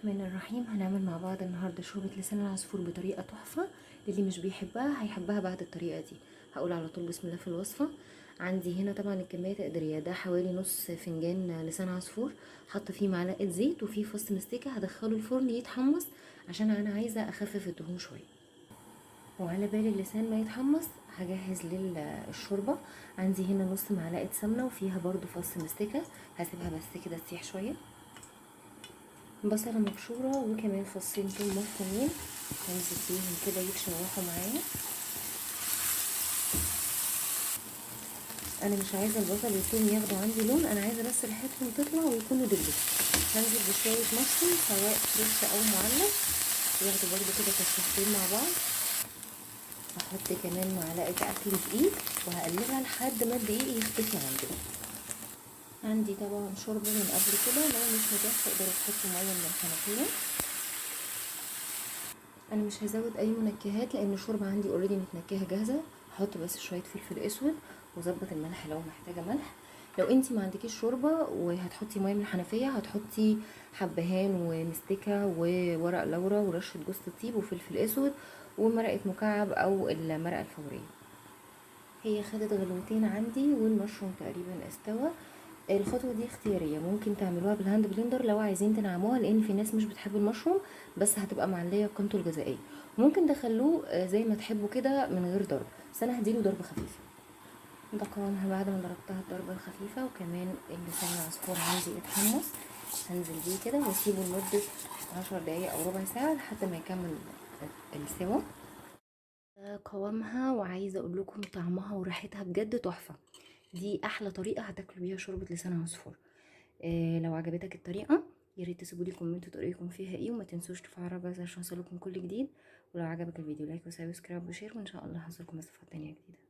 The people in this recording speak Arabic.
الرحمن الرحيم. هنعمل مع بعض النهارده شوربه لسان العصفور بطريقه تحفه. للي مش بيحبها هيحبها بعد الطريقه دي. هقول على طول بسم الله في الوصفه. عندي هنا طبعا الكميه تقديريه، ده حوالي نص فنجان لسان عصفور، حط فيه معلقه زيت وفيه فص مستكه، هدخله الفرن يتحمص عشان انا عايزه اخفف الدهون شويه. وعلى بالي اللسان ما يتحمص هجهز للشوربه. عندي هنا نص معلقه سمنه وفيها برضو فص مستكه، هسيبها بس كده تسيح شويه. بصله مبشوره وكمان فصين توم مفرومين، هنزل بيهم كده يتشوحوا معايا. انا مش عايزه البصل والثوم ياخدوا عندي لون، انا عايزه بس ريحتهم تطلع ويكونوا دبلوا. هنزل بشويه مشروم سواء فريش او معلب، ياخدوا برده كده تشويحتين مع بعض. هحط كمان معلقه اكل دقيق وهقلبها لحد ما الدقيق يختفي عندي طبعا شوربه من قبل كده، لو مش متاح تقدروا تحطوا ميه من الحنفيه. انا مش هزود اي منكهات لان الشوربه عندي اوريدي متنكهه جاهزه. هحط بس شويه فلفل اسود وظبط الملح لو محتاجه ملح. لو انتي ما عندكيش شوربه وهتحطي ميه من الحنفيه هتحطي حبهان ومستكه وورق لورا ورشه جوز الطيب وفلفل اسود ومرقه مكعب او المرقه الفوريه. هي خدت غلوتين عندي والمشروم تقريبا استوى. الخطوه دي اختياريه، ممكن تعملوها بالهاند بلندر لو عايزين تنعموها، لان في ناس مش بتحب المشروم بس هتبقى معليه قيمته الغذائيه. ممكن تخلوه زي ما تحبوا كده من غير ضرب، بس انا هديله ضربه خفيفه. ده قوامها بعد ما ضربتها الضربه الخفيفه. وكمان اللسان العصفور عندي اتحمص، هنزل بيه كده واسيبه لمده 10 دقايق او ربع ساعه لحد ما يكمل السوا. قوامها وعايزه اقول لكم طعمها وريحتها بجد تحفه. دي احلى طريقه هتاكلوا بيها شوربه لسان عصفور. لو عجبتك الطريقه يا ريت تسيبوا لي كومنت تقولوا لكم فيها ايه، وما تنسوش تفعلوا الجرس عشان يوصلكم كل جديد. ولو عجبك الفيديو لايك وسبسكرايب وشير، وان شاء الله هنزلكم وصفات تانية جديده.